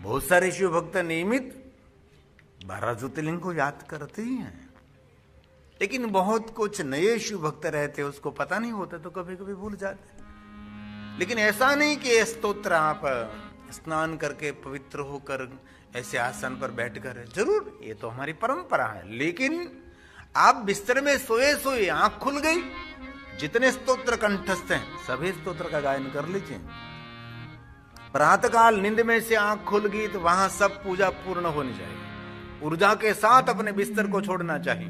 बहुत सारे शिव भक्त नियमित 12 ज्योतिर्लिंग को याद करते ही हैं, लेकिन बहुत कुछ नए शिव भक्त रहते, उसको पता नहीं होता तो कभी कभी भूल जाते। लेकिन ऐसा नहीं कि ये स्तोत्र आप स्नान करके पवित्र होकर ऐसे आसन पर बैठकर, जरूर ये तो हमारी परंपरा है, लेकिन आप बिस्तर में सोए सोए आंख खुल गई, जितने स्तोत्र कंठस्थ हैं सभी स्तोत्र का गायन कर लीजिए। प्रातःकाल नींद में से आंख खुल गई तो वहां सब पूजा पूर्ण होनी चाहिए, ऊर्जा के साथ अपने बिस्तर को छोड़ना चाहिए।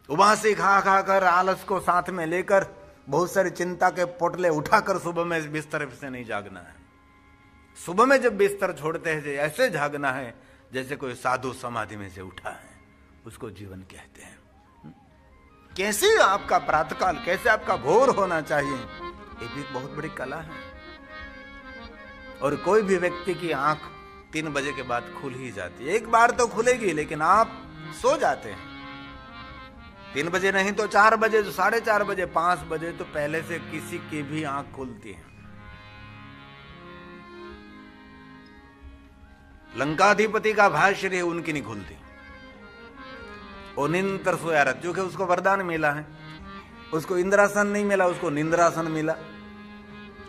वहां से खा खा कर आलस को साथ में लेकर बहुत सारी चिंता के पोटले उठाकर सुबह में बिस्तर से नहीं जागना है। सुबह में जब बिस्तर छोड़ते हैं ऐसे जागना है जैसे कोई साधु समाधि में से उठा है, उसको जीवन कहते हैं। कैसे आपका प्रातःकाल, कैसे आपका भोर होना चाहिए, ये भी बहुत बड़ी कला है। और कोई भी व्यक्ति की आंख 3 बजे के बाद खुल ही जाती है, एक बार तो खुलेगी, लेकिन आप सो जाते हैं 3 बजे नहीं तो 4 बजे, तो 4:30 बजे, 5 बजे तो पहले से किसी की भी आंख खुलती है। लंकाधिपति का भाष्य उनकी नहीं खुलती, वो निरंतर सोया रहता, क्योंकि उसको वरदान मिला है, उसको इंद्रासन नहीं मिला, उसको निंद्रासन मिला,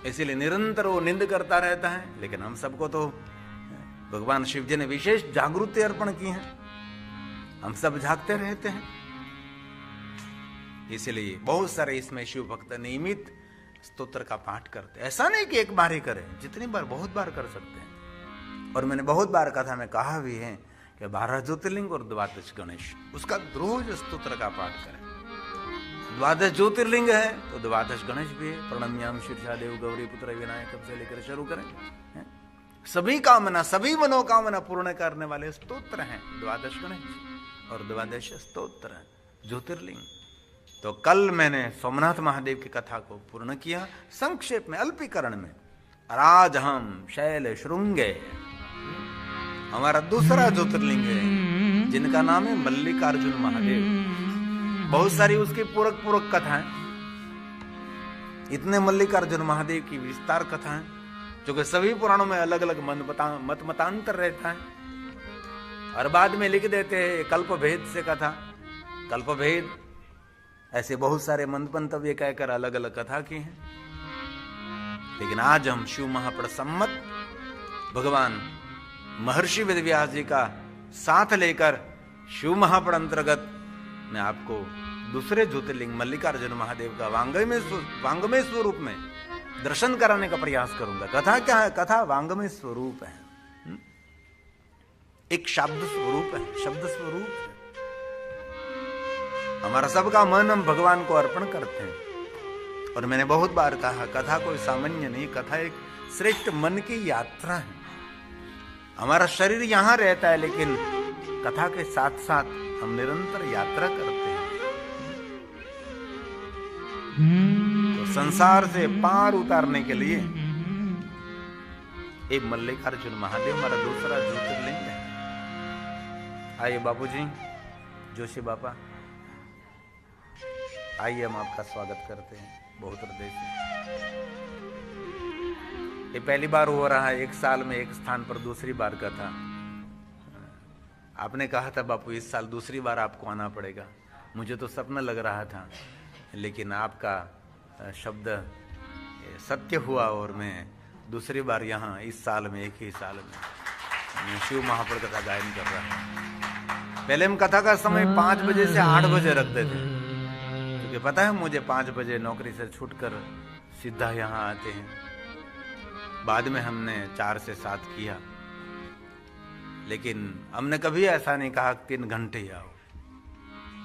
इसीलिए निरंतर वो निंद करता रहता है। लेकिन हम सबको तो भगवान शिव जी ने विशेष जागृति अर्पण की है, हम सब जागते रहते हैं, इसलिए बहुत सारे इसमें शिव भक्त नियमित स्तोत्र का पाठ करते हैं। ऐसा नहीं कि एक बार ही करें, जितनी बार, बहुत बार कर सकते हैं। और मैंने बहुत बार कथा में कहा भी है कि 12 ज्योतिर्लिंग और 12 गणेश, उसका रोज स्तोत्र का पाठ करें। 12 ज्योतिर्लिंग है तो 12 गणेश भी है। प्रणम्याम शीर्षा देव गौरी पुत्र विनायक से लेकर शुरू करें। सभी कामना, सभी मनोकामना पूर्ण करने वाले स्तोत्र हैं 12 गणेश और 12 स्तोत्र ज्योतिर्लिंग। तो कल मैंने सोमनाथ महादेव की कथा को पूर्ण किया संक्षेप में, अल्पीकरण में। और आज हम शैल श्रृंगे, हमारा दूसरा ज्योतिर्लिंग है जिनका नाम है मल्लिकार्जुन महादेव। बहुत सारी उसकी पूरक कथाएं, इतने मल्लिकार्जुन महादेव की विस्तार कथाएं, जो कि सभी पुराणों में अलग अलग मत मतांतर रहता है। और बाद में लिख देते हैं कल्प भेद से कथा, कल्प भेद, ऐसे बहुत सारे मंतव्य कहकर अलग अलग कथा की हैं। लेकिन आज हम शिव महाप्रसम्मत भगवान महर्षि वेदव्यास जी का साथ लेकर शिव महापड़ अंतर्गत मैं आपको दूसरे ज्योतिर्लिंग मल्लिकार्जुन महादेव का वांगमय स्वरूप में दर्शन कराने का प्रयास करूंगा। कथा क्या है? कथा वांगमय स्वरूप है, एक शब्द स्वरूप है, शब्द स्वरूप है। हमारा सबका मन हम भगवान को अर्पण करते हैं। और मैंने बहुत बार कहा, कथा कोई सामान्य नहीं, कथा एक श्रेष्ठ मन की यात्रा है। हमारा शरीर यहां रहता है, लेकिन कथा के साथ साथ हम निरंतर यात्रा करते हैं। तो संसार से पार उतारने के लिए एक मल्लिकार्जुन महादेव हमारा दूसरा ज्योतिर्लिंग है। आइए बापूजी, जोशी बापा, आइए हम आपका स्वागत करते हैं बहुत हृदय से। ये पहली बार हो रहा है, एक साल में एक स्थान पर दूसरी बार का था। आपने कहा था बापू इस साल दूसरी बार आपको आना पड़ेगा, मुझे तो सपना लग रहा था, लेकिन आपका शब्द सत्य हुआ और मैं दूसरी बार यहाँ इस साल में, एक ही साल में शिव महापड़ कथा गायन कर रहा हूँ। पहले हम कथा का समय 5 बजे से 8 बजे रखते थे, क्योंकि पता है मुझे 5 बजे नौकरी से छूटकर सीधा यहाँ आते हैं। बाद में हमने 4 से 7 किया, लेकिन हमने कभी ऐसा नहीं कहा 3 घंटे ही आओ।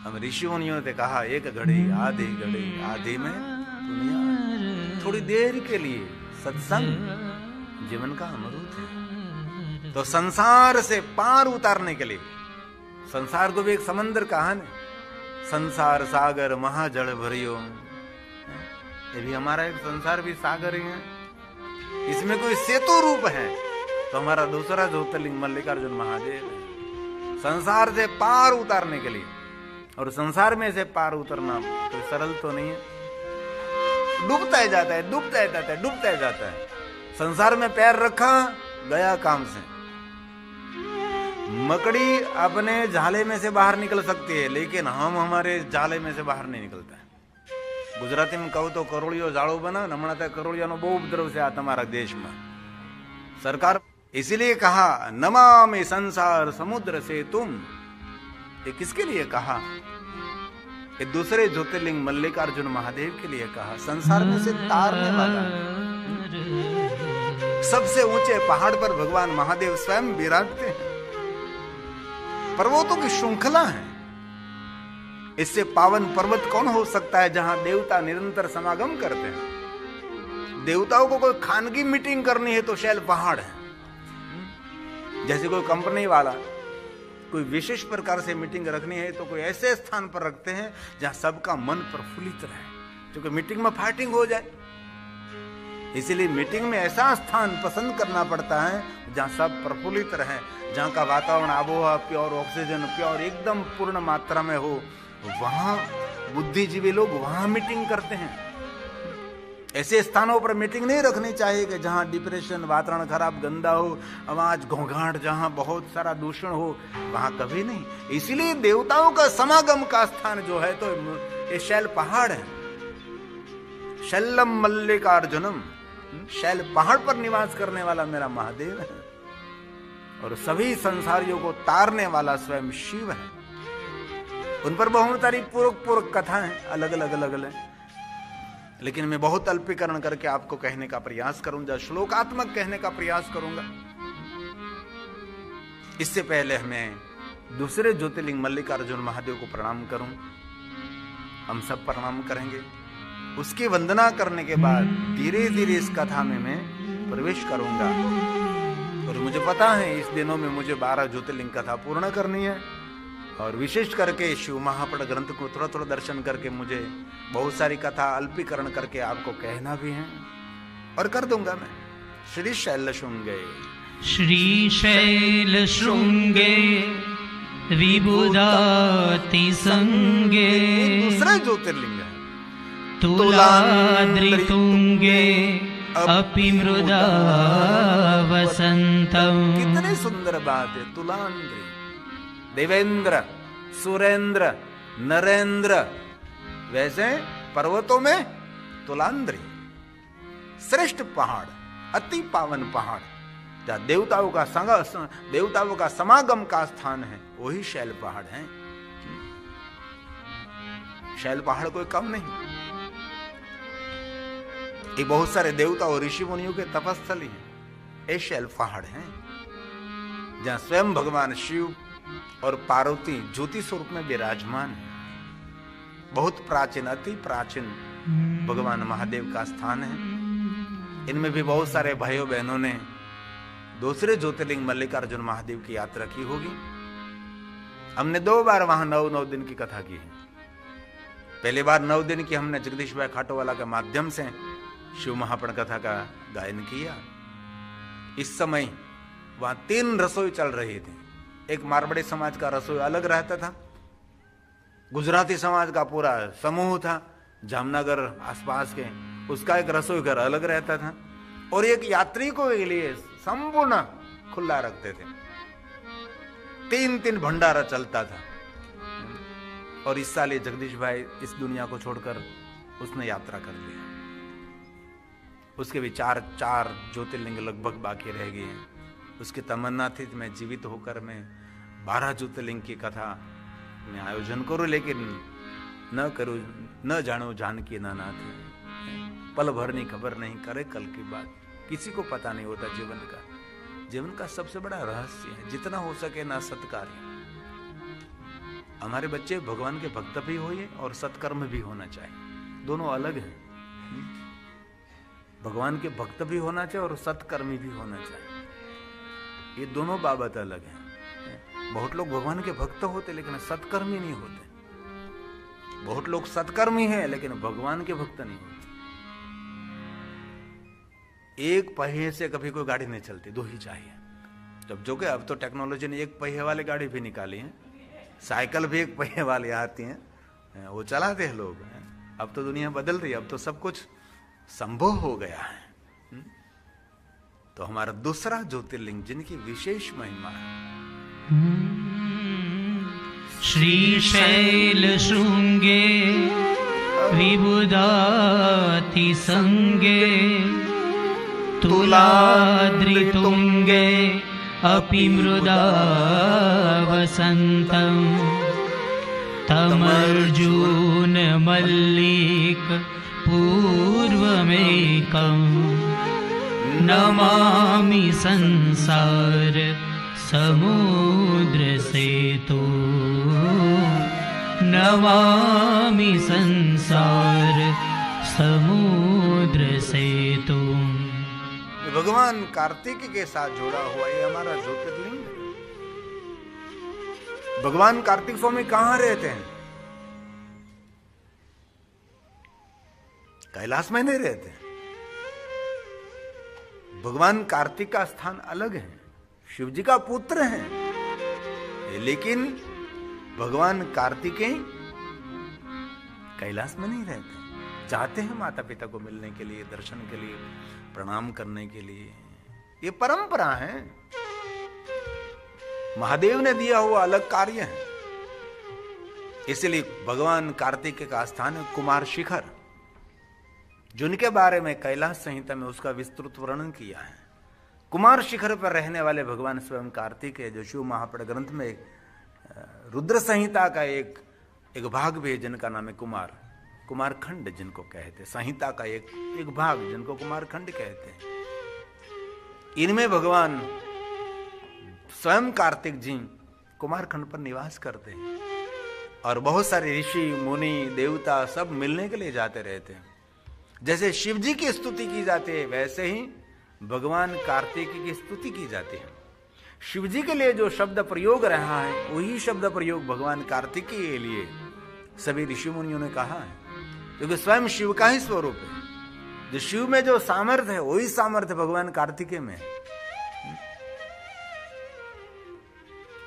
हम ऋषि मुनियों ने कहा 1 घड़ी, आधी घड़ी, आधी में दुनिया, थोड़ी देर के लिए सत्संग जीवन का अमृत है। तो संसार से पार उतारने के लिए, संसार को भी एक समंदर कहा है, संसार सागर महाजल भरियो, ये भी हमारा एक संसार भी सागर ही है, इसमें कोई सेतु रूप है। तो हमारा दूसरा ज्योतिर्लिंग मल्लिकार्जुन महादेव है, संसार से पार उतारने के लिए। और संसार में से पार उतरना कोई सरल तो नहीं है, डूबता ही जाता है, डूबता ही जाता है, डूबता ही जाता है। संसार में पैर रखा गया काम से। मकड़ी अपने झाले में से बाहर निकल सकती है, लेकिन हम हमारे जाले में से बाहर नहीं निकलता है। गुजराती में कहूं तो करोड़ियो जाड़ो बना हमણાં करोड़ियानो बहु उपद्रव से आ तमारा देश में। सरकार इसीलिए कहा नमामि संसार समुद्र से तुम। ये किसके लिए कहा? ये दूसरे ज्योतिर्लिंग मल्लिकार्जुन महादेव के लिए कहा। संसार में से तारने वाला सबसे ऊंचे पहाड़ पर भगवान महादेव स्वयं विराजते हैं। पर्वतों की श्रृंखला है। इससे पावन पर्वत कौन हो सकता है जहां देवता निरंतर समागम करते हैं। देवताओं को कोई खानगी मीटिंग करनी है तो शैल पहाड़ है। जैसे कोई कंपनी वाला कोई विशेष प्रकार से मीटिंग रखनी है तो कोई ऐसे स्थान पर रखते हैं जहां सबका मन प्रफुल्लित रहे, क्योंकि मीटिंग में फाइटिंग हो जाए। इसीलिए मीटिंग में ऐसा स्थान पसंद करना पड़ता है जहां सब प्रफुल्लित रहे, जहां का वातावरण आबोहवा प्योर, ऑक्सीजन प्योर एकदम पूर्ण मात्रा में हो। वहां बुद्धिजीवी लोग वहां मीटिंग करते हैं। ऐसे स्थानों पर मीटिंग नहीं रखनी चाहिए कि जहां डिप्रेशन, वातावरण खराब, गंदा हो, आवाज घोंघाट, जहां बहुत सारा दूषण हो, वहां कभी नहीं। इसीलिए देवताओं का समागम का स्थान जो है तो ये शैल पहाड़ है। शैलम मल्लिकार्जुनम, शैल पहाड़ पर निवास करने वाला मेरा महादेव है और सभी संसारियों को तारने वाला स्वयं शिव है। उन पर बहुत सारी पूर्वक कथाएं अलग अलग, लेकिन मैं बहुत अल्पीकरण करके आपको कहने का प्रयास करूंगा, श्लोकात्मक कहने का प्रयास करूंगा। इससे पहले मैं दूसरे ज्योतिर्लिंग मल्लिकार्जुन महादेव को प्रणाम करूं। हम सब प्रणाम करेंगे। उसकी वंदना करने के बाद धीरे धीरे इस कथा में मैं प्रवेश करूंगा। और मुझे पता है इस दिनों में मुझे 12 ज्योतिर्लिंग कथा पूर्ण करनी है और विशेष करके शिव महापड़ ग्रंथ को थोड़ा थोड़ा दर्शन करके मुझे बहुत सारी कथा अल्पीकरण करके आपको कहना भी है और कर दूंगा मैं। श्री शैल शृंगे, श्री शैल शृंगे विबुधाति संगे, दूसरा ज्योतिर्लिंग है। तुलाद्रि तुंगे अपि मृदा वसंतम। कितनी सुंदर बात है। तुलाद्रि, देवेंद्र, सुरेंद्र, नरेंद्र, वैसे पर्वतों में तुलांद्री, श्रेष्ठ पहाड़, अति पावन पहाड़, जहां देवताओं का समागम का स्थान है, वही शैल पहाड़ है। शैल पहाड़ कोई कम नहीं। ये बहुत सारे देवता और ऋषि मुनियों के तपस्थली है। ये शैल पहाड़ है जहां स्वयं भगवान शिव और पार्वती ज्योति स्वरूप में विराजमान है। बहुत प्राचीन, अति प्राचीन भगवान महादेव का स्थान है। इनमें भी बहुत सारे भाइयों बहनों ने दूसरे ज्योतिर्लिंग मल्लिकार्जुन महादेव की यात्रा की होगी। हमने 2 बार वहां 9 दिन की कथा की है। पहली बार 9 दिन की हमने जगदीश भाई खाटोवाला के माध्यम से शिव महापण कथा का गायन किया। इस समय वहां 3 रसोई चल रही थी। एक मारवाड़ी समाज का रसोई अलग रहता था, गुजराती समाज का पूरा समूह था, जामनगर आसपास के, उसका एक रसोई घर अलग रहता था, और एक यात्रिकों के लिए संपूर्ण खुला रखते थे। 3 भंडारा चलता था। और इस साल ये जगदीश भाई इस दुनिया को छोड़कर उसने यात्रा कर लिया। उसके भी 4 ज्योतिर्लिंग लगभग बाकी रह गए हैं। उसकी तमन्ना थी कि मैं जीवित होकर मैं 12 ज्योतिर्लिंग की कथा में आयोजन करूं, लेकिन न करूं, न जानो जानकी न नाथ। पल भर नहीं, खबर नहीं, करे कल की बात। किसी को पता नहीं होता जीवन का सबसे बड़ा रहस्य है जितना हो सके ना सत्कार्य। हमारे बच्चे भगवान के भक्त भी होइए और सत्कर्म भी होना चाहिए, दोनों अलग हैं। भगवान के भक्त भी होना चाहिए और सत्कर्मी भी होना चाहिए, ये दोनों बाबत अलग हैं। बहुत लोग भगवान के भक्त होते लेकिन सत्कर्मी नहीं होते। बहुत लोग सत्कर्मी हैं लेकिन भगवान के भक्त नहीं होते। एक पहिए से कभी कोई गाड़ी नहीं चलती, 2 ही चाहिए। जब जो कि अब तो टेक्नोलॉजी ने 1 पहिए वाली गाड़ी भी निकाली है, साइकिल भी 1 पहिए वाली आती हैं, वो चलाते हैं लोग। अब तो दुनिया बदल रही है, अब तो सब कुछ संभव हो गया है। तो हमारा दूसरा ज्योतिर्लिंग जिनकी विशेष महिमा है, श्रीशैल शृंगे विबुधाति संगे तुलाद्रितुंगे अपि मृदा वसन्तम् तमर्जुन मल्लिक पूर्वमेकम् नमामि संसार समुद्र सेतु नमामि संसार समुद्र सेतु। भगवान कार्तिक के साथ जुड़ा हुआ ये हमारा ज्योतिर्लिंग है। भगवान कार्तिक स्वामी कहां रहते हैं? कैलाश में नहीं रहते। भगवान कार्तिक का स्थान अलग है, शिव जी का पुत्र है, लेकिन भगवान कार्तिकेय कैलाश में नहीं रहते। जाते हैं माता पिता को मिलने के लिए, दर्शन के लिए, प्रणाम करने के लिए। ये परंपरा है, महादेव ने दिया हुआ अलग कार्य है। इसलिए भगवान कार्तिकेय का स्थान है कुमार शिखर, जिनके बारे में कैलाश संहिता में उसका विस्तृत वर्णन किया है। कुमार शिखर पर रहने वाले भगवान स्वयं कार्तिकेय, जो शिव महापड़ ग्रंथ में रुद्र संहिता का एक भाग भी है जिनका नाम है कुमार खंड जिनको कहते, संहिता का एक भाग जिनको कुमार खंड कहते हैं। इनमें भगवान स्वयं कार्तिक जी कुमार खंड पर निवास करते हैं और बहुत सारे ऋषि मुनि देवता सब मिलने के लिए जाते रहते हैं। जैसे शिव जी की स्तुति की जाती है, वैसे ही भगवान कार्तिकेय की स्तुति की जाती है। शिव जी के लिए जो शब्द प्रयोग रहा है, वही शब्द प्रयोग भगवान कार्तिकेय के लिए सभी ऋषि मुनियों ने कहा है, क्योंकि स्वयं शिव का ही स्वरूप है। जो शिव में जो सामर्थ्य है, वही सामर्थ्य भगवान कार्तिकेय में है।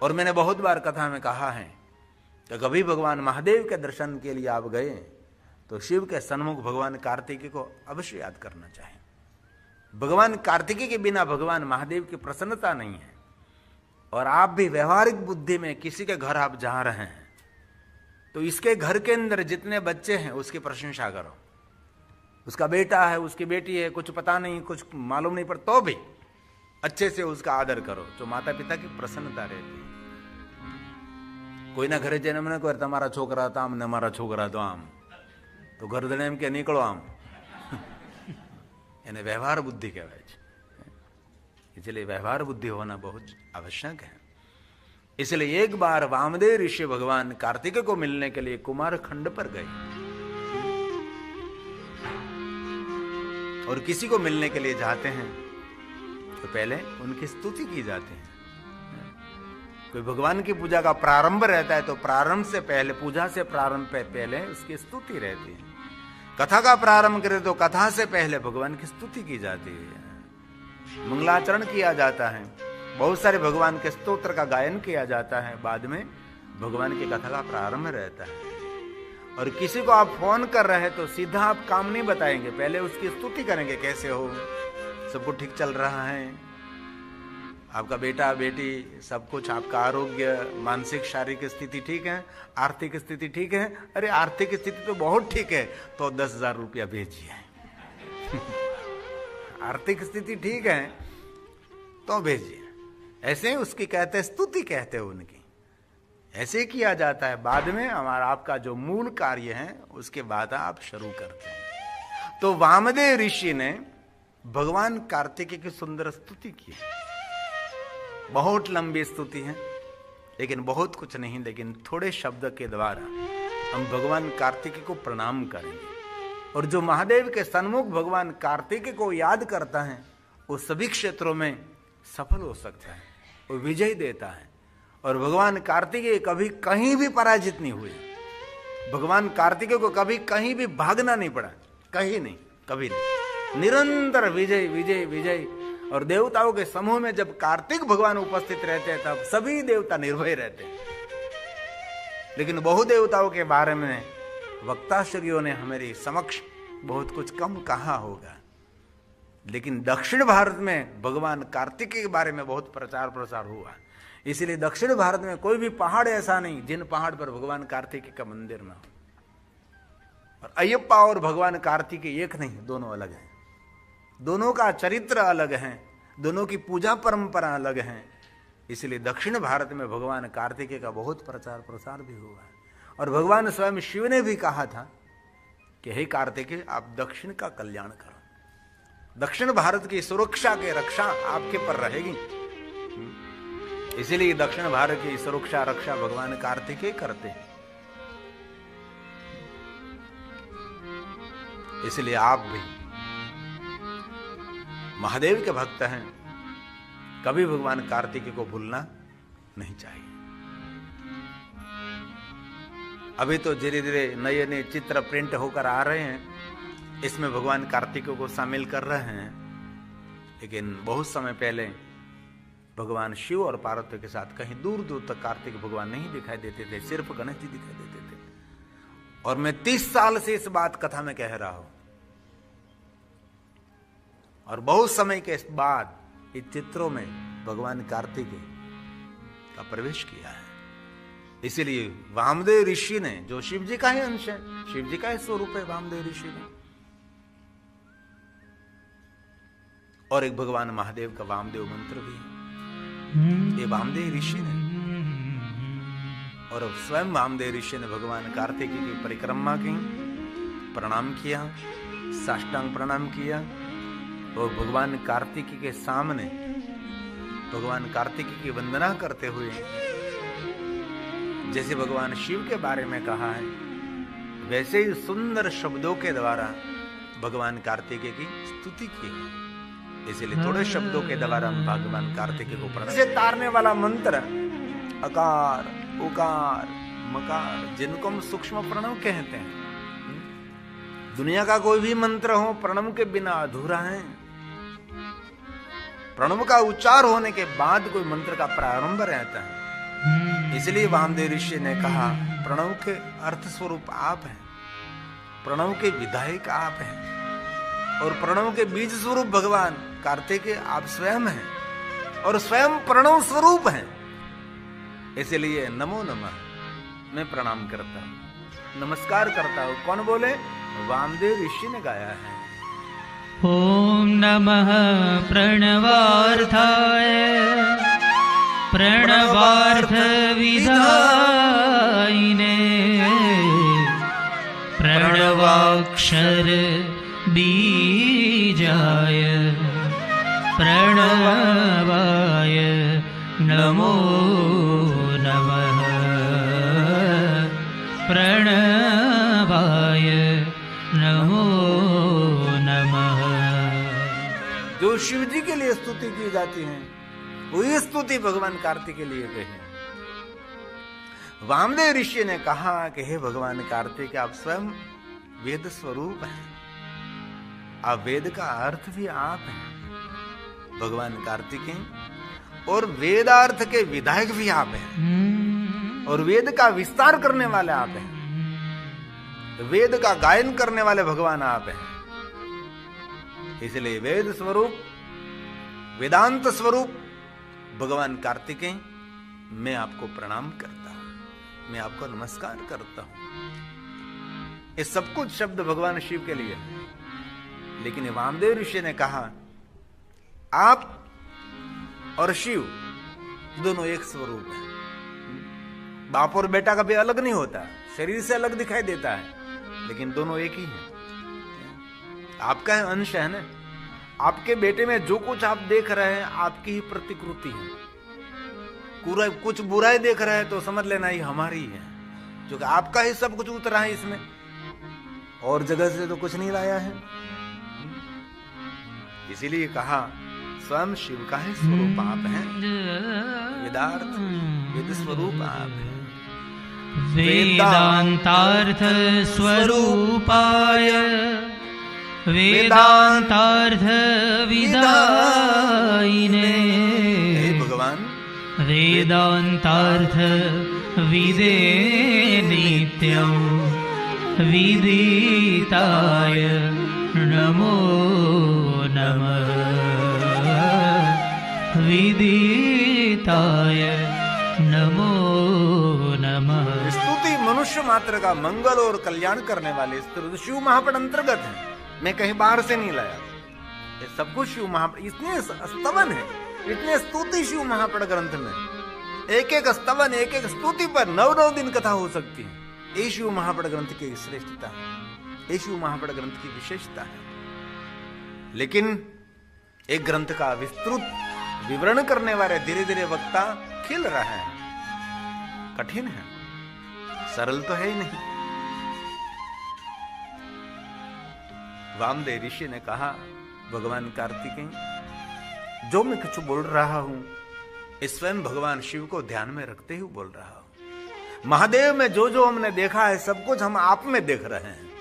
और मैंने बहुत बार कथा में कहा है कि कभी भगवान महादेव के दर्शन के लिए आप गए तो शिव के सन्मुख भगवान कार्तिकेय को अवश्य याद करना चाहिए। भगवान कार्तिकेय के बिना भगवान महादेव की प्रसन्नता नहीं है। और आप भी व्यवहारिक बुद्धि में किसी के घर आप जा रहे हैं तो इसके घर के अंदर जितने बच्चे हैं उसकी प्रशंसा करो। उसका बेटा है, उसकी बेटी है, कुछ पता नहीं, कुछ मालूम नहीं, पर तो भी अच्छे से उसका आदर करो, जो माता पिता की प्रसन्नता रहती है। कोई ना घरे जने મને કોઈ તમારા છોકરા હતા આમ ને મારા છોકરા તો આમ, તો ઘર જણે એમ કે નીકળો આમ, એને વ્યવહાર બુદ્ધિ કહેવાય છે। इसलिए व्यवहार बुद्धि होना बहुत आवश्यक है। इसलिए एक बार वामदेव ऋषि भगवान कार्तिकेय को मिलने के लिए कुमार खंड पर गए और किसी को मिलने के लिए जाते हैं तो पहले उनकी स्तुति की जाती है। कोई भगवान की पूजा का प्रारंभ रहता है तो प्रारंभ से पहले, पूजा से प्रारंभ पहले उसकी स्तुति रहती है। कथा का प्रारंभ करें तो कथा से पहले भगवान की स्तुति की जाती है, मंगलाचरण किया जाता है, बहुत सारे भगवान के स्तोत्र का गायन किया जाता है, बाद में भगवान की कथा का प्रारंभ रहता है। और किसी को आप फोन कर रहे हैं तो सीधा आप काम नहीं बताएंगे, पहले उसकी स्तुति करेंगे, कैसे हो, सब कुछ ठीक चल रहा है, आपका बेटा बेटी सब कुछ, आपका आरोग्य, मानसिक शारीरिक स्थिति ठीक है, आर्थिक स्थिति ठीक है। अरे आर्थिक स्थिति तो बहुत ठीक है तो 10,000 रुपया भेजिए। आर्थिक स्थिति ठीक है तो भेजिए। ऐसे ही उसकी कहते स्तुति कहते हैं उनकी, ऐसे किया जाता है। बाद में हमारा आपका जो मूल कार्य है उसके बाद आप शुरू करते हैं। तो वामदेव ऋषि ने भगवान कार्तिकेय की सुंदर स्तुति की, बहुत लंबी स्तुति है, लेकिन बहुत कुछ नहीं, लेकिन थोड़े शब्द के द्वारा हम भगवान कार्तिकेय को प्रणाम करेंगे। और जो महादेव के सन्मुख भगवान कार्तिकेय को याद करता है वो सभी क्षेत्रों में सफल हो सकता है, वो विजय देता है। और भगवान कार्तिकेय कभी कहीं भी पराजित नहीं हुए। भगवान कार्तिकेय को कभी कहीं भी भागना नहीं पड़ा, कहीं नहीं, कभी नहीं, निरंतर विजय विजय विजय। और देवताओं के समूह में जब कार्तिक भगवान उपस्थित रहते हैं तब सभी देवता निर्भय रहते हैं। लेकिन बहुदेवताओं के बारे में वक्ताश्रियों ने हमारे समक्ष बहुत कुछ कम कहा होगा। लेकिन दक्षिण भारत में भगवान कार्तिकेय के बारे में बहुत प्रचार प्रसार हुआ। इसलिए दक्षिण भारत में कोई भी पहाड़ ऐसा नहीं जिन पहाड़ पर भगवान कार्तिकेय का मंदिर ना हो। और अयप्पा और भगवान कार्तिकेय एक नहीं, दोनों अलग हैं, दोनों का चरित्र अलग है, दोनों की पूजा परंपरा अलग है। इसलिए दक्षिण भारत में भगवान कार्तिकेय का बहुत प्रचार प्रसार भी हुआ है। और भगवान स्वयं शिव ने भी कहा था कि हे कार्तिकेय, आप दक्षिण का कल्याण करो, दक्षिण भारत की सुरक्षा की रक्षा आपके पर रहेगी। इसीलिए दक्षिण भारत की सुरक्षा रक्षा भगवान कार्तिकेय करते हैं। इसलिए आप भी महादेव के भक्त हैं, कभी भगवान कार्तिकेय को भूलना नहीं चाहिए। अभी तो धीरे धीरे नए नए चित्र प्रिंट होकर आ रहे हैं, इसमें भगवान कार्तिकेय को शामिल कर रहे हैं। लेकिन बहुत समय पहले भगवान शिव और पार्वती के साथ कहीं दूर दूर तक कार्तिक भगवान नहीं दिखाई देते थे, सिर्फ गणेश जी दिखाई देते थे। और मैं 30 साल से इस बात कथा में कह रहा हूं, और बहुत समय के बाद इस चित्रों में भगवान कार्तिकेय का प्रवेश किया है। इसीलिए वामदेव ऋषि ने, जो शिव जी का ही अंश है, शिव जी का ही स्वरूप है वामदेव ऋषि ने, और एक भगवान महादेव का वामदेव मंत्र भी है, ये वामदेव ऋषि ने। और स्वयं वामदेव ऋषि ने भगवान कार्तिकेय की परिक्रमा की, प्रणाम किया, साष्टांग प्रणाम किया, और भगवान कार्तिकेय के सामने भगवान कार्तिकेय की वंदना करते हुए जैसे भगवान शिव के बारे में कहा है, वैसे ही सुंदर शब्दों के द्वारा भगवान कार्तिकेय की स्तुति की है। इसलिए थोड़े शब्दों के द्वारा हम भगवान कार्तिकेय को प्रणाम। इसे तारने वाला मंत्र अकार, उकार, मकार, जिनको हम सूक्ष्म प्रणव कहते हैं। दुनिया का कोई भी मंत्र हो प्रणव के बिना अधूरा है। प्रणव का उच्चार होने के बाद कोई मंत्र का प्रारंभ रहता है। इसलिए वामदेव ऋषि ने कहा, प्रणव के अर्थ स्वरूप आप हैं, प्रणव के विधायक आप हैं, और प्रणव के बीज स्वरूप भगवान कार्तिकेय आप स्वयं हैं, और स्वयं प्रणव स्वरूप हैं। इसलिए नमो नमः मैं प्रणाम करता हूं, नमस्कार करता हूं। कौन बोले? वामदेव ऋषि ने गाया है। ओम नमः प्रणवार्थाय प्रणवार्थ विधायिने प्रणवाक्षर बीजाय प्रणवाय नमो नमः प्रणवाय नमो नमः। जो शिव जी के लिए स्तुति की जाती है वही स्तुति भगवान कार्तिकेय के लिए कही। वामदेव ऋषि ने कहा कि हे भगवान कार्तिकेय, आप स्वयं वेद स्वरूप हैं, आप वेद का अर्थ भी आप हैं भगवान कार्तिकेय, और वेदार्थ के विधायक भी आप हैं, और वेद का विस्तार करने वाले आप हैं, वेद का गायन करने वाले भगवान आप हैं। इसलिए वेद स्वरूप, वेदांत स्वरूप भगवान कार्तिकेय, मैं आपको प्रणाम करता हूं, मैं आपको नमस्कार करता हूं। ये सब कुछ शब्द भगवान शिव के लिए है। लेकिन वामदेव ऋषि ने कहा, आप और शिव दोनों एक स्वरूप है। बाप और बेटा कभी अलग नहीं होता, शरीर से अलग दिखाई देता है, लेकिन दोनों एक ही हैं। आपका अंश है ना। आपके बेटे में जो कुछ आप देख रहे हैं आपकी ही प्रतिकृति है। कुछ बुराई देख रहे हैं तो समझ लेना ही हमारी है, क्योंकि आपका ही सब कुछ उतरा है इसमें, और जगह से तो कुछ नहीं लाया है। इसीलिए कहा, स्वयं शिव का ही स्वरूप आप हैं, वेदार्थ वेद स्वरूप आप हैं। वेदांतार्थ स्वरूपाय वेदांतार्थ विदायिने भगवान वेदांतार्थ विदे नित्यं विदिताय नमो नमः विदिताय नमो नमः। स्तुति मनुष्य मात्र का मंगल और कल्याण करने वाले स्तुति शिव महापट अंतर्गत है, मैं कहीं बाहर से नहीं लाया। ये सब कुछ शिव महापट, इतने स्तवन है, इतने स्तुति शिव महापट ग्रंथ में, एक एक स्तवन एक एक स्तुति पर 9 दिन कथा हो सकती है। ये शिव महापट ग्रंथ की श्रेष्ठता है, ये शिव महापट ग्रंथ की विशेषता है। लेकिन एक ग्रंथ का विस्तृत विवरण करने वाले धीरे धीरे वक्ता खिल रहा है, कठिन है, सरल तो है ही नहीं। वामदेव ऋषि ने कहा, भगवान कार्तिकेय, जो मैं कुछ बोल रहा हूं इस स्वयं भगवान शिव को ध्यान में रखते हुए बोल रहा हूं। महादेव में जो जो हमने देखा है सब कुछ हम आप में देख रहे हैं।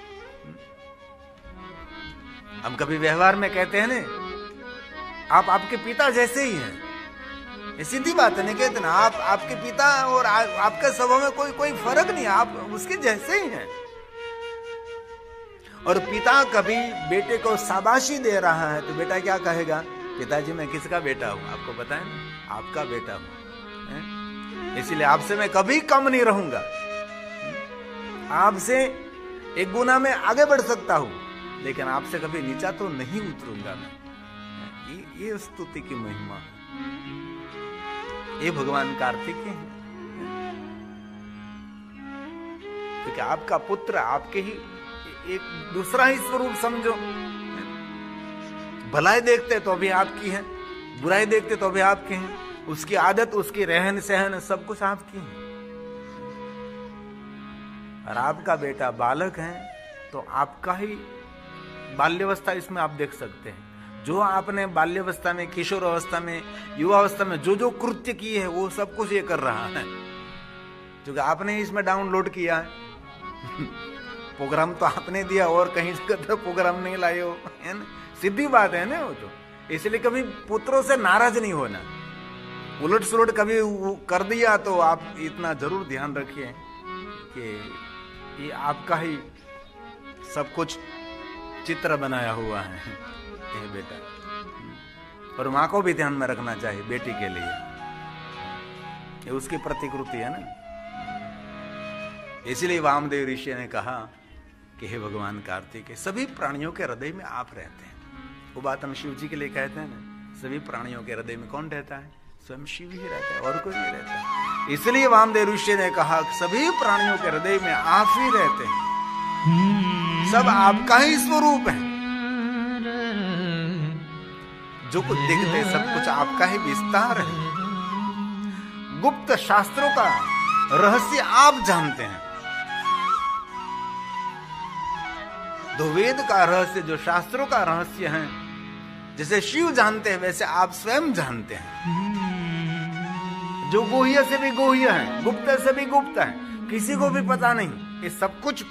हम कभी व्यवहार में कहते हैं ना, आप आपके पिता जैसे ही हैं, ये सीधी बात है, नहीं कहते ना, आप आपके पिता और आपके स्वभाव में कोई फर्क नहीं, आप उसके जैसे ही हैं। और पिता कभी बेटे को शाबाशी दे रहा है तो बेटा क्या कहेगा, पिताजी मैं किसका बेटा हूं, आपको पता है ना, आपका बेटा हूं, इसलिए आपसे मैं कभी कम नहीं रहूंगा, आपसे एक गुना में आगे बढ़ सकता हूं, लेकिन आपसे कभी नीचा तो नहीं उतरूंगा मैं। ये स्तुति की महिमा है, ये भगवान कार्तिक है, क्योंकि आपका पुत्र आपके ही एक दूसरा ही स्वरूप समझो। भलाई देखते तो भी आपकी है, बुराई देखते तो भी आपके हैं, उसकी आदत उसकी रहन सहन सब कुछ आपकी है। और आपका बेटा बालक है तो आपका ही बाल्यावस्था इसमें आप देख सकते हैं। जो आपने बाल्यावस्था में, किशोर अवस्था में, युवा अवस्था में जो जो कृत्य किए है वो सब कुछ ये कर रहा है, क्योंकि आपने इसमें डाउनलोड किया है। प्रोग्राम तो आपने दिया और कहीं से प्रोग्राम नहीं लाए हो, है ना, सीधी बात है ना वो तो। इसलिए कभी पुत्रों से नाराज नहीं होना, उलट सुलट कभी कर दिया तो आप इतना जरूर ध्यान रखिए कि ये आपका ही सब कुछ चित्र बनाया हुआ है ये बेटा। और माँ को भी ध्यान में रखना चाहिए बेटी के लिए, ये उसकी प्रतिकृति है ना। इसलिए वामदेव ऋषि ने कहा कि हे भगवान कार्तिक, सभी प्राणियों के हृदय में आप रहते हैं। वो बात हम शिव जी के लिए कहते हैं ना, सभी प्राणियों के हृदय में कौन रहता है, स्वयं शिव ही रहता है, और कोई नहीं रहता है। इसलिए वामदेव ऋषि ने कहा सभी प्राणियों के हृदय में आप ही रहते हैं, सब आपका ही स्वरूप है, जो कुछ दिखते सब कुछ आपका ही विस्तार है। गुप्त शास्त्रों का रहस्य आप जानते हैं, दो वेद का रहस्य जो शास्त्रों का रहस्य है, जैसे शिव जानते हैं वैसे आप स्वयं जानते हैं। जो गुह्य से भी गुह्य है, गुप्त से भी गुप्त है, किसी को भी पता नहीं, ये सब कुछ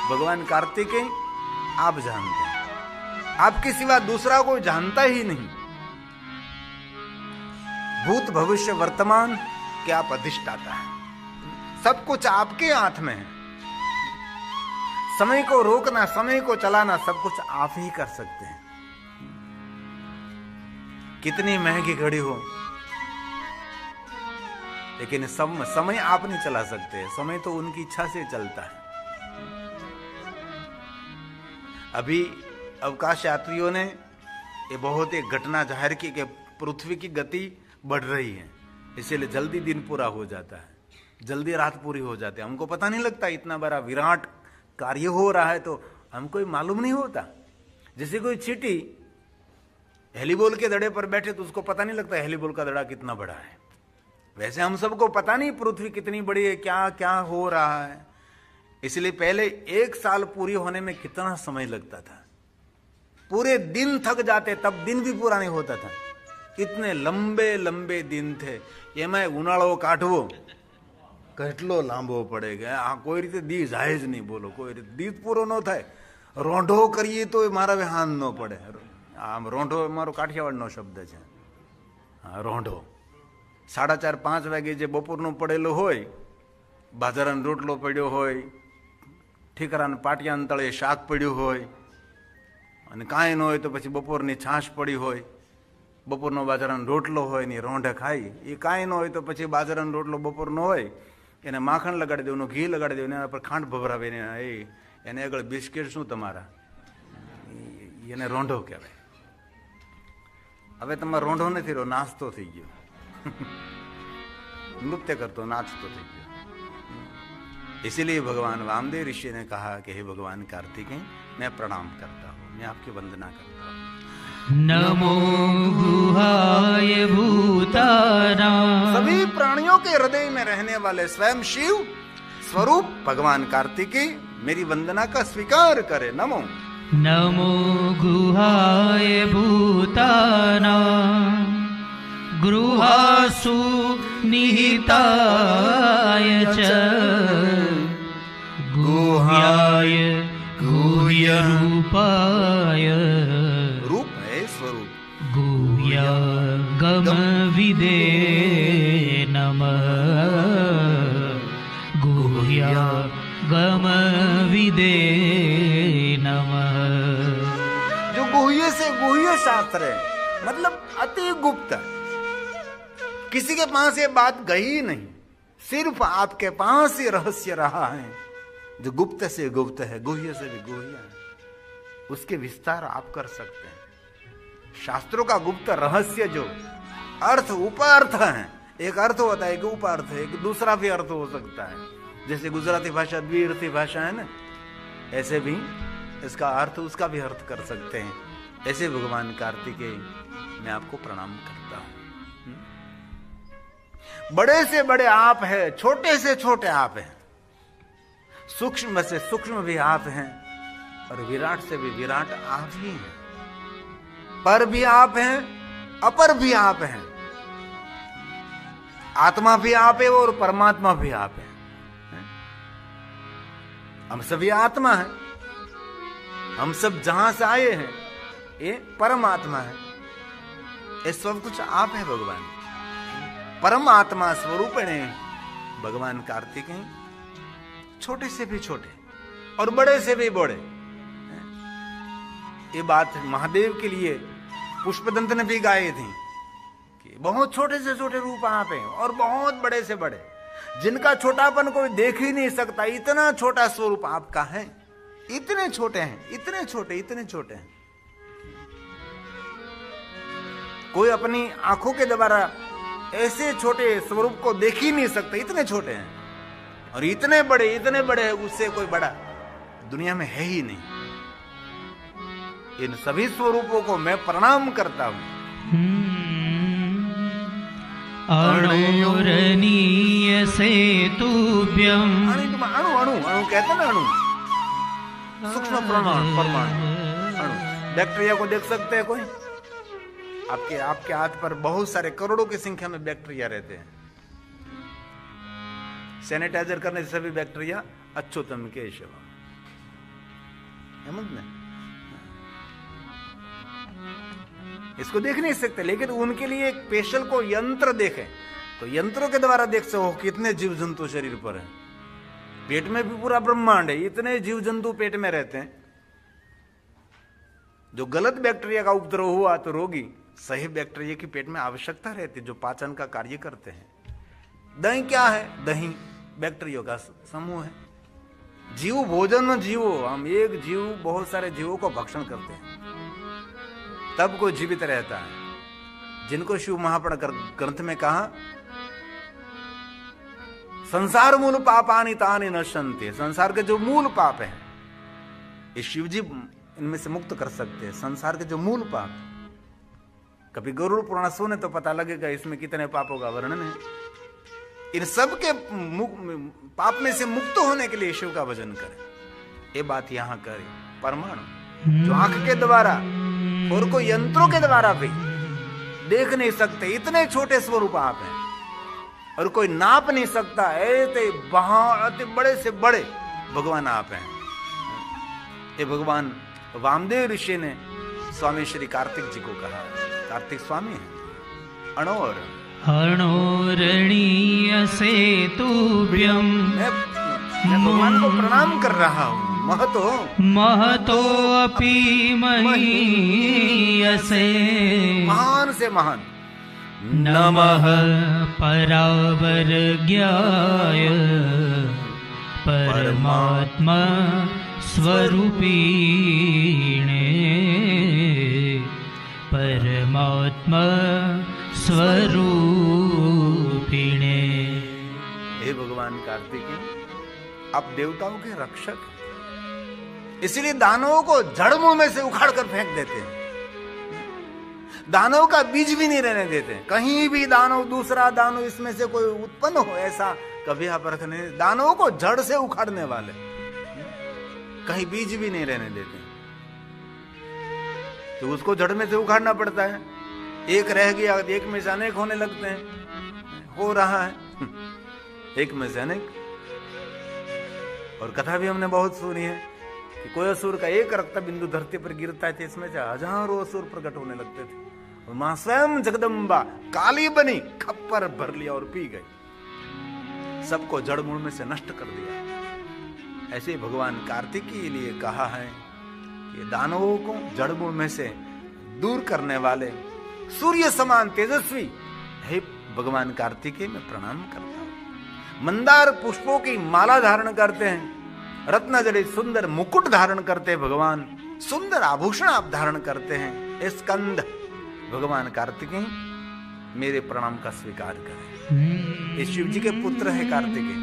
भगवान कार्तिकेय आप जानते हैं। आपके सिवा दूसरा कोई जानता ही नहीं। भूत भविष्य वर्तमान के आप अधिष्ठाता है, सब कुछ आपके हाथ में है। समय को रोकना, समय को चलाना सब कुछ आप ही कर सकते हैं। कितनी महंगी घड़ी हो, लेकिन समय आप नहीं चला सकते, समय तो उनकी इच्छा से चलता है। अभी अवकाश यात्रियों ने ये बहुत एक घटना जाहिर की कि पृथ्वी की गति बढ़ रही है, इसीलिए जल्दी दिन पूरा हो जाता है, जल्दी रात पूरी हो जाती है। हमको पता नहीं लगता, इतना बड़ा विराट कार्य हो रहा है तो हमको मालूम नहीं होता। जैसे कोई चींटी हेलीबॉल के दड़े पर बैठे तो उसको पता नहीं लगता हेलीबॉल का दड़ा कितना बड़ा है, वैसे हम सबको पता नहीं पृथ्वी कितनी बड़ी है, क्या क्या हो रहा है। इसलिए पहले 1 साल पूरी होने में कितना समय लगता था, पूरे दिन थक जाते तब दिन भी पूरा नहीं होता था, इतने लंबे लंबे दिन थे। ये मैं उनाळो काटवो કેટલો લાંબો પડે કે આ કોઈ રીતે દી જાય જ નહીં, બોલો કોઈ રીતે દી પૂરો ન થાય। રોંઢો કરીએ તો મારા હાન ન પડે, આમ રોંઢો મારો કાઠિયાવાડનો શબ્દ છે, હા રોંઢો। 4:30-5 વાગે જે બપોરનું પડેલું હોય, બાજરાનો રોટલો પડ્યો હોય, ઠીકરાને પાટિયાના તળે શાક પડ્યું હોય, અને કાંઈ ન હોય તો પછી બપોરની છાશ પડી હોય, બપોરનો બાજરાનો રોટલો હોય ને રોંઢે ખાઈ, એ કાંઈ ન હોય તો પછી બાજરાનો રોટલો બપોરનો હોય એને માખણ લગાડી દેવાનું, ઘી લગાડી દેવાનું, એના પર ખાંડ ભભરાવીને એને આગળ બિસ્કિટ શું તમારા, એને રોંઢો કહેવાય. હવે તમારો રોંઢો નથી રહ્યો, નાસ્તો થઈ ગયો. नृत्य करतो नाचतो થઈ ગયો. इसीलिए भगवान वामदेव ऋषि ने कहा कि हे भगवान कार्तिकेय, मैं प्रणाम करता हूँ, मैं आपकी वंदना करता हूँ. नमो गुहाय भूतानां. सभी प्राणियों के हृदय में रहने वाले स्वयं शिव स्वरूप भगवान कार्तिकेय मेरी वंदना का स्वीकार करे. नमो नमो गुहाय भूतानां. गृहासु निहिताय च गुह्याय गुह्यरूपाय. रूप है स्वरूप. गुह्यागमविदे नमः. गुह्यागमविदे नमः. जो गुह्य से गुह्य शास्त्र है, मतलब अति गुप्त, किसी के पास ये बात गई नहीं, सिर्फ आपके पास ही रहस्य रहा है. जो गुप्त से गुप्त है, गुह्य से भी गुह्य है, उसके विस्तार आप कर सकते हैं. शास्त्रों का गुप्त रहस्य जो अर्थ उपार्थ है, एक अर्थ होता है, एक उपार्थ है, एक दूसरा भी अर्थ हो सकता है. जैसे गुजराती भाषा द्विअर्थी भाषा है ना, ऐसे भी इसका अर्थ उसका भी अर्थ कर सकते हैं. ऐसे भगवान कार्तिकेय मैं आपको प्रणाम करता हूं. बड़े से बड़े आप हैं, छोटे से छोटे आप हैं, सूक्ष्म से सूक्ष्म भी आप हैं, और विराट से भी विराट आप ही हैं. पर भी आप हैं, अपर भी आप हैं, आत्मा भी आप है और परमात्मा भी आप है. हम सभी आत्मा हैं, हम सब जहां से आए हैं ये परमात्मा है. ये सब कुछ आप है भगवान. परमात्मा स्वरूप ने भगवान कार्तिकेय छोटे से भी छोटे और बड़े से भी बड़े. ये बात महादेव के लिए पुष्पदंत ने भी गाई थी कि बहुत छोटे से छोटे रूप आप हैं और बहुत बड़े से बड़े, जिनका छोटापन कोई देख ही नहीं सकता, इतना छोटा स्वरूप आपका है. इतने छोटे हैं, इतने छोटे, इतने छोटे हैं. कोई अपनी आंखों के द्वारा ऐसे छोटे स्वरूप को देख ही नहीं सकता, इतने छोटे हैं. और इतने बड़े हैं, उससे कोई बड़ा दुनिया में है ही नहीं. इन सभी स्वरूपों को मैं प्रणाम करता हूं. अणोरणीय सेतुभ्यं. अणु अणु अणु कहते हैं ना, अणु सूक्ष्म परमाणु अणु. बैक्टीरिया को देख सकते हैं कोई? आपके हाथ पर बहुत सारे करोड़ों की संख्या में बैक्टीरिया रहते हैं. सैनिटाइजर करने से सभी बैक्टीरिया अच्युतम केशव. इसको देख नहीं सकते, लेकिन उनके लिए एक स्पेशल को यंत्र देखें तो यंत्रों के द्वारा देख सको कितने जीव जंतु शरीर पर है. पेट में भी पूरा ब्रह्मांड है, इतने जीव जंतु पेट में रहते हैं. जो गलत बैक्टीरिया का उपद्रव हुआ तो रोगी सही बैक्टीरिया की पेट में आवश्यकता रहती है, जो पाचन का कार्य करते हैं. दही क्या है? दही बैक्टीरिया का समूह है. जीव भोजन जीवो, हम एक जीव बहुत सारे जीवों को भक्षण करते हैं, तब कोई जीवित रहता है. जिनको शिव महापुराण ग्रंथ में कहा, संसार मूल पापानि तानि नश्यन्ते. संसार के जो मूल पाप है ये शिव जी इनमें से मुक्त कर सकते हैं. संसार के जो मूल पाप, कभी गरुड़ पुराण सुने तो पता लगेगा इसमें कितने पापों का वर्णन है. इन सब के पाप में से मुक्त होने के लिए शिव का भजन करें. ये बात यहां करें. परमाणु जो आंख के द्वारा और कोई यंत्रों के द्वारा भी देख नहीं सकते, इतने छोटे स्वरूप आप हैं और कोई नाप नहीं सकता. ऐसे बहुत बड़े से बड़े भगवान आप हैं. ये भगवान वामदेव ऋषि ने स्वामी श्री कार्तिक जी को कहा. कार्तिक स्वामी है. अणोर अणोरणीय सेतुभ्यं. मैं भगवान को प्रणाम कर रहा हूं. महतो महतोऽपि महीयसे महान से महान नमः परावरज्ञाय परमात्मा स्वरूपिणे परमात्मा स्वरूपिणे। हे भगवान कार्तिकेय, आप देवताओं के रक्षक हैं, इसलिए दानवों को जड़मूल में से उखाड़ कर फेंक देते हैं। दानव का बीज भी नहीं रहने देते। कहीं भी दानव, दूसरा दानव इसमें से कोई उत्पन्न हो, ऐसा कभी आप रखने, दानवों को जड़ से उखाड़ने वाले, कहीं बीज भी नहीं रहने देते, तो उसको जड़ में से उखाड़ना पड़ता है। एक रह गया, एक में से अनेक होने लगते हैं, हो रहा है एक में से अनेक। और कथा भी हमने बहुत सुनी है कि कोई असुर का एक रक्त बिंदु धरती पर गिरता है, इसमें से हजारों असुर प्रकट होने लगते थे। और मां स्वयं जगदम्बा काली बनी, खप्पर भर लिया और पी गई, सबको जड़ मूल में से नष्ट कर दिया। ऐसे भगवान कार्तिक के लिए कहा है कि दानवों को जड़ मूल में से दूर करने वाले सूर्य समान तेजस्वी हे भगवान कार्तिकेय मैं प्रणाम करता हूं। मंदार पुष्पों की माला धारण करते हैं, रत्न जड़ित सुंदर मुकुट धारण करते हैं भगवान, सुंदर आभूषण आप धारण करते हैं। स्कंद भगवान कार्तिकेय मेरे प्रणाम का स्वीकार करें। ये शिव जी के पुत्र है कार्तिकेय,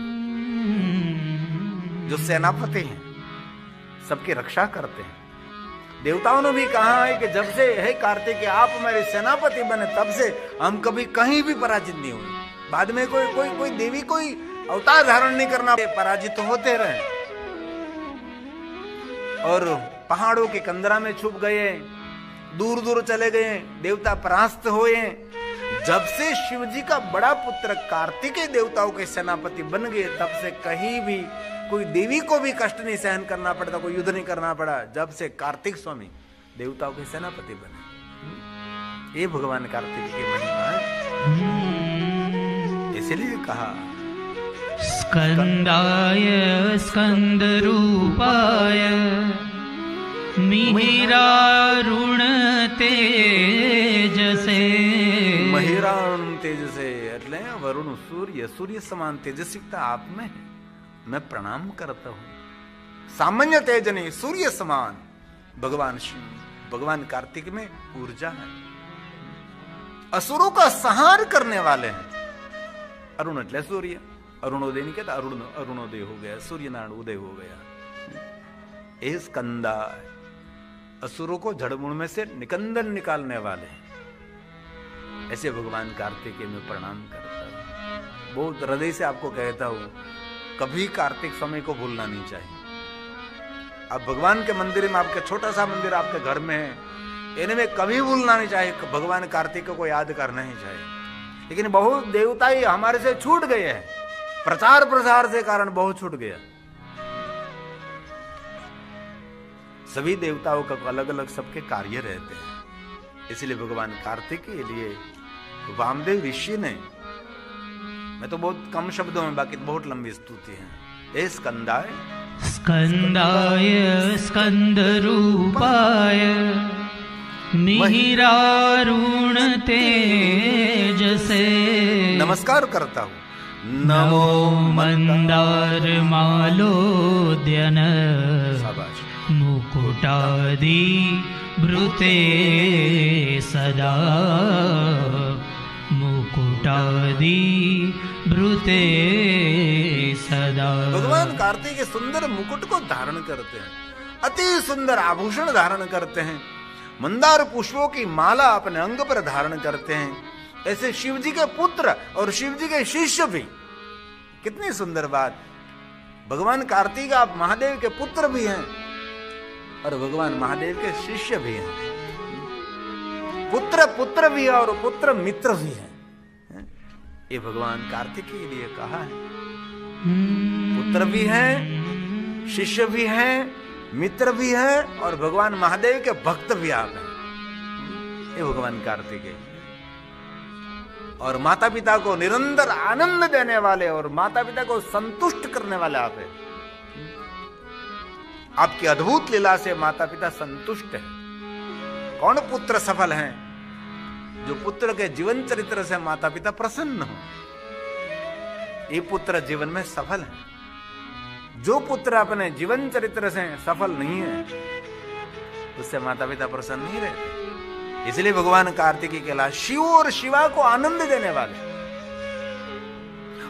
जो सेनापति हैं, सबकी रक्षा करते हैं। देवताओं ने भी कहा है कि जब से हे कार्तिकेय आप हमारे सेनापति बने, तब से हम कभी कहीं भी पराजित नहीं हुए। बाद में कोई देवी कोई अवतार धारण नहीं करना, पराजित तो होते रहे। और पहाड़ों के कंदरा में छुप गए, दूर दूर चले गए, देवता परास्त हुए। जब से शिव जी का बड़ा पुत्र कार्तिकेय देवताओं के सेनापति बन गए, तब से कहीं भी कोई देवी को भी कष्ट नहीं सहन करना पड़ता, कोई युद्ध नहीं करना पड़ा, जब से कार्तिक स्वामी देवताओं के सेनापति बने। ये भगवान कार्तिक की महिमा है, इसलिए कहा स्कंदाय स्कंदरूपाय मिहिरारुण तेजसे। महिरारुण तेजसे એટલે वरुण सूर्य, सूर्य समान तेजस्विता आप में है, मैं प्रणाम करता हूं। सामान्य तेज नहीं, सूर्य समान भगवान शिव, भगवान कार्तिक में ऊर्जा है। असुरों का संहार करने वाले हैं। अरुण એટલે सूर्य, अरुणोदय नहीं कहता, अरुणोदय हो गया, सूर्य नारायण उदय हो गया। ए स्कंदा असुरों को जड़मूल में से निकंदन निकालने वाले हैं। ऐसे भगवान कार्तिकेय में प्रणाम करता हूं। बहुत हृदय से आपको कहता हूं, कभी कार्तिक समय को भूलना नहीं चाहिए। अब भगवान के मंदिर में, आपके छोटा सा मंदिर आपके घर में है, इनमें कभी भूलना नहीं चाहिए, भगवान कार्तिक को याद करना ही चाहिए। लेकिन बहुत देवता ही हमारे से छूट गए हैं, प्रचार प्रसार से कारण बहुत छूट गया। सभी देवताओं का अलग अलग सबके कार्य रहते हैं, इसलिए भगवान कार्तिक के लिए वामदेव ऋषि ने, मैं तो बहुत कम शब्दों में, बाकी बहुत लंबी स्तुति है। ए स्कंदाय स्कंदाय स्कंदरूपाय मिहिरारुण तेजसे। नमस्कार करता हूं। नमो मंदार मालोद्यन मुकुटादि भृते सदा मुकुटादि भृते सदा। भगवान कार्तिक के सुंदर मुकुट को धारण करते हैं, अति सुंदर आभूषण धारण करते हैं, मंदार पुष्पों की माला अपने अंग पर धारण करते हैं। ऐसे शिव जी के पुत्र और शिव जी के शिष्य भी, कितनी सुंदर बात। भगवान कार्तिक आप महादेव के पुत्र भी हैं और भगवान महादेव के शिष्य भी हैं। पुत्र पुत्र भी है और पुत्र मित्र भी है। ये भगवान कार्तिक के लिए कहा है, पुत्र भी है, शिष्य भी है, मित्र भी है और भगवान महादेव के भक्त भी आप हैं। ये भगवान कार्तिक है। और माता पिता को निरंतर आनंद देने वाले और माता पिता को संतुष्ट करने वाले आप हैं। आपकी अद्भुत लीला से माता पिता संतुष्ट है। कौन पुत्र सफल हैं? जो पुत्र के जीवन चरित्र से माता पिता प्रसन्न हो, ये पुत्र जीवन में सफल है। जो पुत्र अपने जीवन चरित्र से सफल नहीं है, उससे माता पिता प्रसन्न नहीं रहते। इसलिए भगवान कार्तिकेय कहला शिव और शिवा को आनंद देने वाले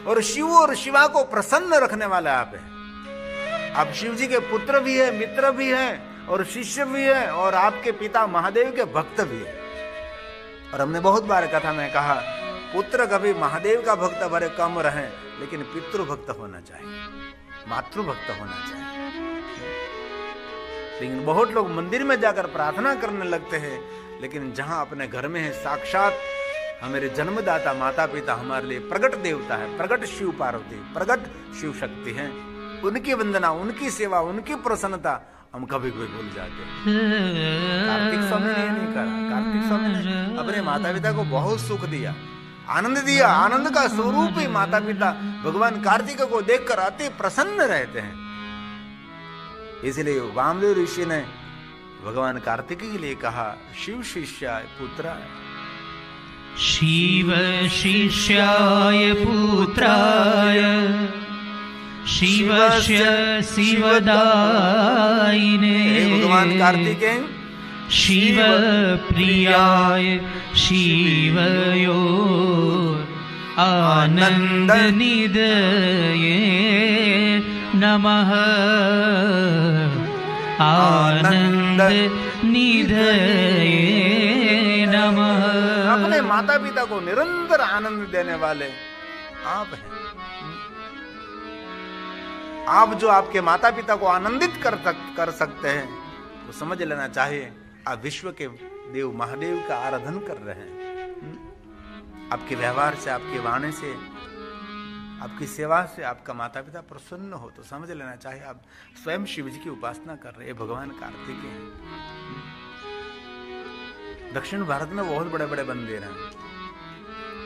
और शिव और शिवा को प्रसन्न रखने वाले आप हैं। आप शिव जी के पुत्र भी है, मित्र भी है और शिष्य भी है, और आपके पिता महादेव के भक्त भी है। और हमने बहुत बार कथा में कहा, पुत्र कभी महादेव का भक्त भरे कम रहे, लेकिन पितृभक्त होना चाहिए, मातृभक्त होना चाहिए। लेकिन बहुत लोग मंदिर में जाकर प्रार्थना करने लगते हैं, लेकिन जहां अपने घर में है साक्षात हमारे जन्मदाता माता पिता हमारे लिए प्रगट देवता है, प्रगट शिव पार्वती, प्रगट शिव शक्ति है, उनकी वंदना, उनकी सेवा, उनकी प्रसन्नता हम कभी कोई भूल जाते हैं। कार्तिक स्वामी ने नहीं करा। कार्तिक स्वामी ने अपने माता पिता को बहुत सुख दिया, आनंद दिया। आनंद का स्वरूप ही माता पिता भगवान कार्तिक को देखकर अति प्रसन्न रहते हैं। इसलिए वामदेव ऋषि ने भगवान कार्तिक के लिए कहा, शिव शिष्याय पुत्राय, शिव शिष्याय पुत्राय, शिवस्य शिवदायिने। भगवान कार्तिकेय शिव प्रियाय शिवयो आनंद निधये नमः, आनंद निधये नमः। अपने माता पिता को निरंतर आनंद देने वाले आप हैं। आप जो आपके माता पिता को आनंदित कर सकते हैं, वो समझ लेना चाहिए आप विश्व के देव महादेव का आराधन कर रहे हैं। आपके व्यवहार से, आपके वाणी से, आपकी सेवा से आपका माता पिता प्रसन्न हो तो समझ लेना चाहिए आप स्वयं शिव जी की उपासना कर रहे हैं। भगवान कार्तिकेय हैं। दक्षिण भारत में बहुत बड़े बड़े मंदिर हैं,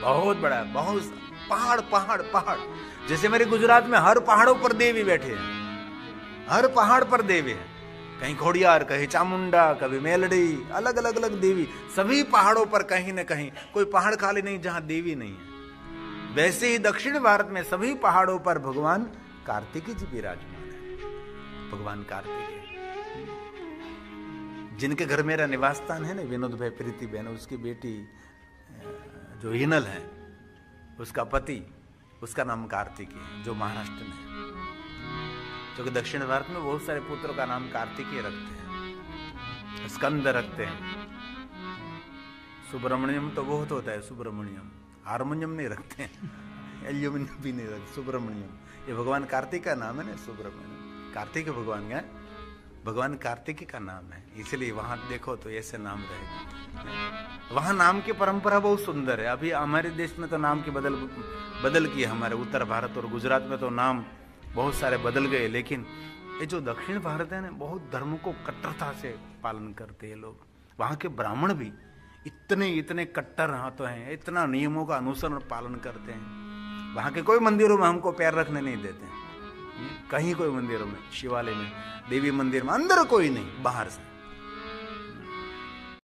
बहुत बड़ा, बहुत पहाड़ पहाड़ पहाड़। जैसे मेरे गुजरात में हर पहाड़ों पर देवी बैठे हैं, हर पहाड़ पर देवी है, कहीं खोड़ियार, कहीं चामुंडा, कभी मेलड़ी, अलग अलग अलग देवी। सभी पहाड़ों पर कहीं न कहीं कोई पहाड़ खाली नहीं जहां देवी नहीं है। वैसे ही दक्षिण भारत में सभी पहाड़ों पर भगवान कार्तिकेय जी विराजमान है। भगवान कार्तिकेय जिनके घर मेरा निवास स्थान है ना, विनोद भाई प्रीति बहन, उसकी बेटी जो हिनल है, उसका पति, उसका नाम कार्तिकेय है, जो महाराष्ट्र में है। क्योंकि दक्षिण भारत में बहुत सारे पुत्रों का नाम कार्तिकेय रखते हैं, स्कंद रखते हैं। सुब्रमण्यम तो बहुत होता है, सुब्रमण्यम, हारमोनियम नहीं रखते हैं, एल्यूमिनियम भी नहीं रखते, सुब्रमण्यम। ये भगवान कार्तिक का नाम है ना, सुब्रमण्यम। कार्तिक भगवान का, भगवान कार्तिक का नाम है, इसलिए वहां देखो तो ऐसे नाम रहेगा। वहां नाम की परंपरा बहुत सुंदर है। अभी हमारे देश में तो नाम की बदल की है, हमारे उत्तर भारत और गुजरात में तो नाम बहुत सारे बदल गए, लेकिन ये जो दक्षिण भारत है ना, बहुत धर्म को कट्टरता से पालन करते हैं लोग। वहाँ के ब्राह्मण भी इतने कट्टर हाथों हैं, इतना नियमों का अनुसरण पालन करते हैं। वहाँ के कोई मंदिरों में हमको पैर रखने नहीं देते, कहीं कोई मंदिरों में, शिवालय में, देवी मंदिर में, अंदर कोई नहीं, बाहर से।